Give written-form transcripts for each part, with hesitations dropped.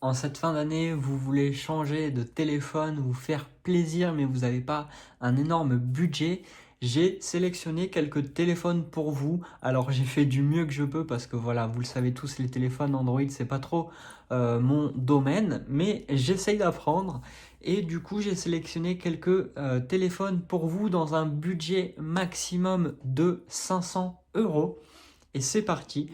En cette fin d'année, vous voulez changer de téléphone, vous faire plaisir, mais vous n'avez pas un énorme budget. J'ai sélectionné quelques téléphones pour vous. Alors j'ai fait du mieux que je peux parce que voilà, vous le savez tous, les téléphones Android, c'est pas trop mon domaine, mais j'essaye d'apprendre. Et du coup, j'ai sélectionné quelques téléphones pour vous dans un budget maximum de 500 euros. Et c'est parti.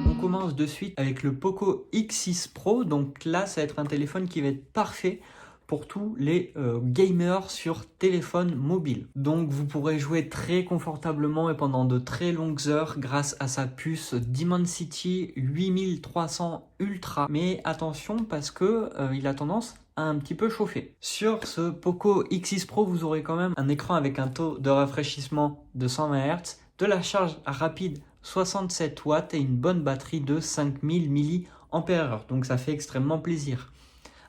On commence de suite avec le Poco X6 Pro. Donc là, ça va être un téléphone qui va être parfait pour tous les gamers sur téléphone mobile. Donc vous pourrez jouer très confortablement et pendant de très longues heures grâce à sa puce Dimensity 8300 Ultra. Mais attention parce que il a tendance à un petit peu chauffer. Sur ce Poco X6 Pro, vous aurez quand même un écran avec un taux de rafraîchissement de 120 Hz, de la charge rapide 67 watts et une bonne batterie de 5000 mAh. Donc ça fait extrêmement plaisir.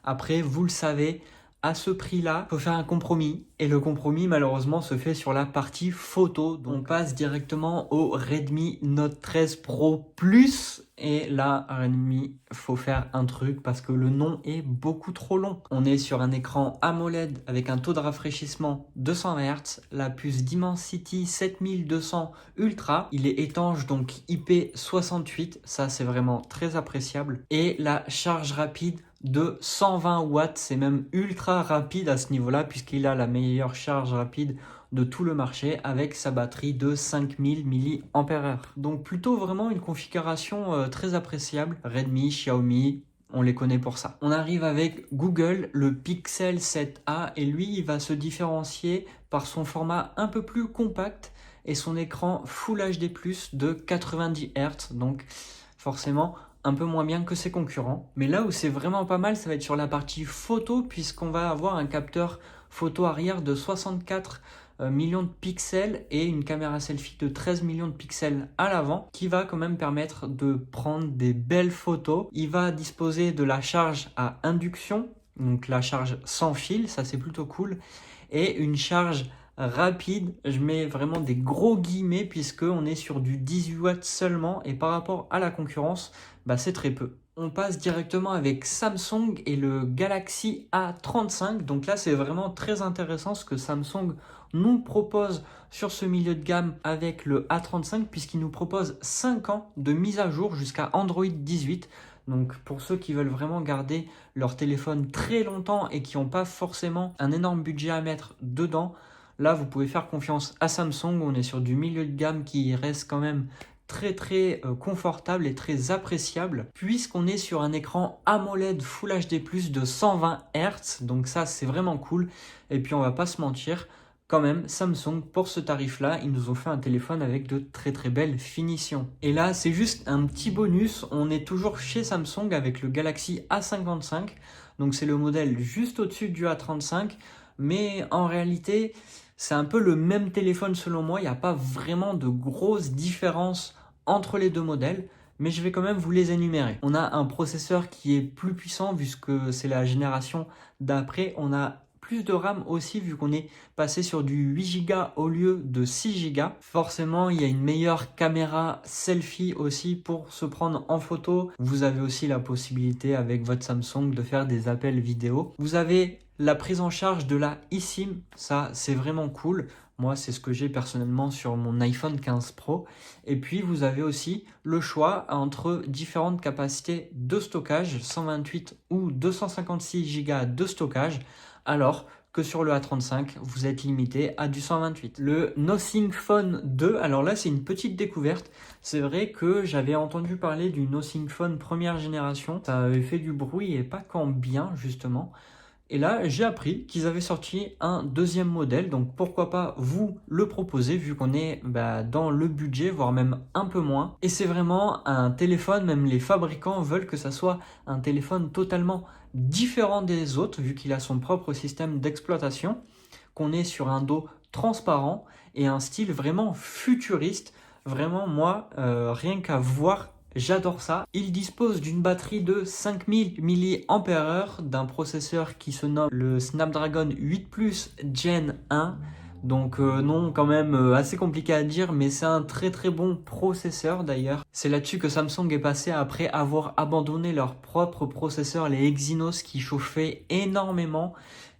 Après, vous le savez, à ce prix-là, il faut faire un compromis. Et le compromis, malheureusement, se fait sur la partie photo. Donc, on passe directement au Redmi Note 13 Pro Plus. Et là, Redmi, faut faire un truc parce que le nom est beaucoup trop long. On est sur un écran AMOLED avec un taux de rafraîchissement de 120 Hz, la puce Dimensity 7200 Ultra. Il est étanche, donc IP68. Ça, c'est vraiment très appréciable. Et la charge rapide de 120 watts, c'est même ultra rapide à ce niveau-là puisqu'il a la meilleure charge rapide de tout le marché avec sa batterie de 5000 mAh. Donc plutôt vraiment une configuration très appréciable. Redmi, Xiaomi, on les connaît pour ça. On arrive avec Google, le Pixel 7a, et lui, il va se différencier par son format un peu plus compact et son écran Full HD+, de 90 Hz. Donc forcément, un peu moins bien que ses concurrents. Mais là où c'est vraiment pas mal, ça va être sur la partie photo, puisqu'on va avoir un capteur photo arrière de 64 millions de pixels et une caméra selfie de 13 millions de pixels à l'avant, qui va quand même permettre de prendre des belles photos. Il va disposer de la charge à induction, donc la charge sans fil, ça c'est plutôt cool, et une charge rapide, je mets vraiment des gros guillemets puisque on est sur du 18 watts seulement et par rapport à la concurrence, c'est très peu. On passe directement avec Samsung et le Galaxy A35. Donc là, c'est vraiment très intéressant ce que Samsung nous propose sur ce milieu de gamme avec le A35 puisqu'il nous propose 5 ans de mise à jour jusqu'à Android 18. Donc pour ceux qui veulent vraiment garder leur téléphone très longtemps et qui n'ont pas forcément un énorme budget à mettre dedans, là vous pouvez faire confiance à Samsung. On est sur du milieu de gamme qui reste quand même très confortable et très appréciable puisqu'on est sur un écran AMOLED Full HD+ de 120 Hz. Donc ça c'est vraiment cool. Et puis on va pas se mentir, quand même, Samsung, pour ce tarif-là, ils nous ont fait un téléphone avec de très belles finitions. Et là, c'est juste un petit bonus. On est toujours chez Samsung avec le Galaxy A55. Donc, c'est le modèle juste au-dessus du A35. Mais en réalité, c'est un peu le même téléphone selon moi. Il n'y a pas vraiment de grosses différences entre les deux modèles. Mais je vais quand même vous les énumérer. On a un processeur qui est plus puissant puisque c'est la génération d'après. On a plus de RAM aussi vu qu'on est passé sur du 8 Go au lieu de 6 Go. Forcément, il y a une meilleure caméra selfie aussi pour se prendre en photo. Vous avez aussi la possibilité avec votre Samsung de faire des appels vidéo. Vous avez la prise en charge de la eSIM, ça c'est vraiment cool. Moi, c'est ce que j'ai personnellement sur mon iPhone 15 Pro. Et puis, vous avez aussi le choix entre différentes capacités de stockage, 128 ou 256 Go de stockage, alors que sur le A35, vous êtes limité à du 128. Le Nothing Phone 2, alors là, c'est une petite découverte. C'est vrai que j'avais entendu parler du Nothing Phone première génération. Ça avait fait du bruit et pas qu'en bien, justement. Et là, j'ai appris qu'ils avaient sorti un deuxième modèle, donc pourquoi pas vous le proposer vu qu'on est dans le budget, voire même un peu moins. Et c'est vraiment un téléphone, même les fabricants veulent que ça soit un téléphone totalement différent des autres, vu qu'il a son propre système d'exploitation, qu'on est sur un dos transparent et un style vraiment futuriste. Vraiment, moi, rien qu'à voir, j'adore ça. Il dispose d'une batterie de 5000 mAh, d'un processeur qui se nomme le Snapdragon 8 Plus Gen 1. Donc non, quand même assez compliqué à dire, mais c'est un très très bon processeur d'ailleurs. C'est là-dessus que Samsung est passé après avoir abandonné leur propre processeur, les Exynos, qui chauffaient énormément.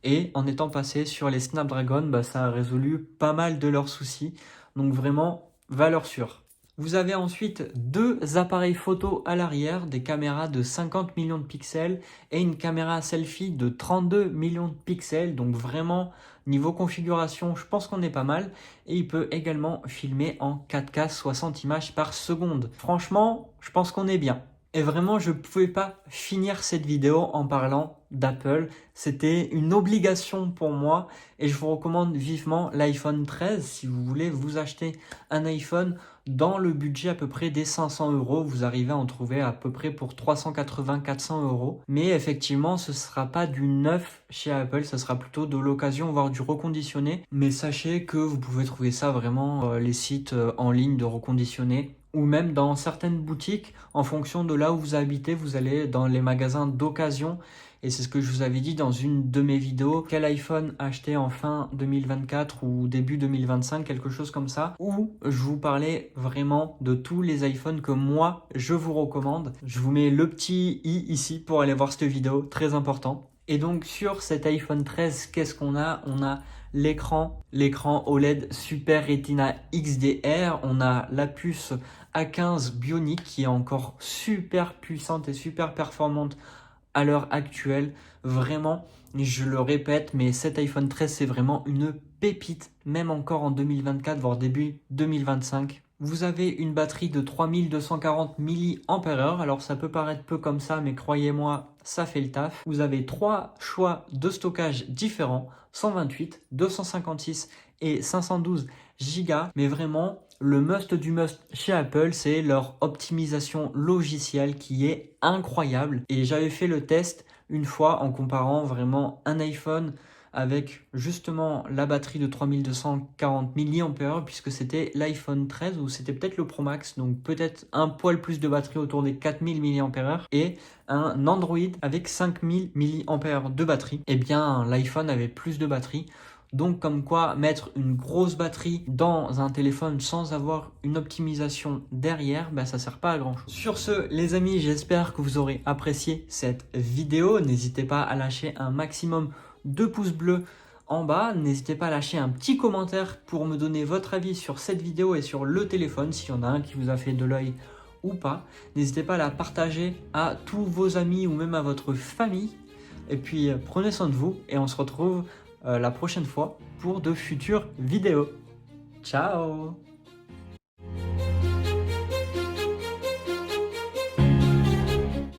Et en étant passé sur les Snapdragon, bah, ça a résolu pas mal de leurs soucis. Donc vraiment, valeur sûre. Vous avez ensuite deux appareils photo à l'arrière, des caméras de 50 millions de pixels et une caméra selfie de 32 millions de pixels. Donc vraiment, niveau configuration, je pense qu'on est pas mal. Et il peut également filmer en 4K 60 images par seconde. Franchement, je pense qu'on est bien. Et vraiment, je ne pouvais pas finir cette vidéo en parlant d'Apple. C'était une obligation pour moi et je vous recommande vivement l'iPhone 13 si vous voulez vous acheter un iPhone dans le budget à peu près des 500 euros. Vous arrivez à en trouver à peu près pour 380-400 euros. Mais effectivement, ce ne sera pas du neuf chez Apple, ce sera plutôt de l'occasion, voire du reconditionné. Mais sachez que vous pouvez trouver ça vraiment les sites en ligne de reconditionné, ou même dans certaines boutiques, en fonction de là où vous habitez, vous allez dans les magasins d'occasion. Et c'est ce que je vous avais dit dans une de mes vidéos, quel iPhone acheter en fin 2024 ou début 2025, quelque chose comme ça, où je vous parlais vraiment de tous les iPhones que moi, je vous recommande. Je vous mets le petit i ici pour aller voir cette vidéo, très important. Et donc sur cet iPhone 13, qu'est-ce qu'on a? On a l'écran OLED Super Retina XDR, on a la puce A15 Bionic qui est encore super puissante et super performante à l'heure actuelle. Vraiment, je le répète, mais cet iPhone 13 c'est vraiment une pépite, même encore en 2024, voire début 2025. Vous avez une batterie de 3240 mAh, alors ça peut paraître peu comme ça, mais croyez-moi, ça fait le taf. Vous avez trois choix de stockage différents, 128, 256 et 512 Go, mais vraiment, le must du must chez Apple, c'est leur optimisation logicielle qui est incroyable. Et j'avais fait le test une fois en comparant vraiment un iPhone avec justement la batterie de 3240 mAh, puisque c'était l'iPhone 13 ou c'était peut-être le Pro Max, donc peut-être un poil plus de batterie autour des 4000 mAh, et un Android avec 5000 mAh de batterie. Eh bien, l'iPhone avait plus de batterie. Donc comme quoi mettre une grosse batterie dans un téléphone sans avoir une optimisation derrière, bah, ça sert pas à grand chose. Sur ce les amis, j'espère que vous aurez apprécié cette vidéo. N'hésitez pas à lâcher un maximum de pouces bleus en bas. N'hésitez pas à lâcher un petit commentaire pour me donner votre avis sur cette vidéo et sur le téléphone, s'il y en a un qui vous a fait de l'œil ou pas. N'hésitez pas à la partager à tous vos amis ou même à votre famille. Et puis prenez soin de vous et on se retrouve la prochaine fois pour de futures vidéos. Ciao!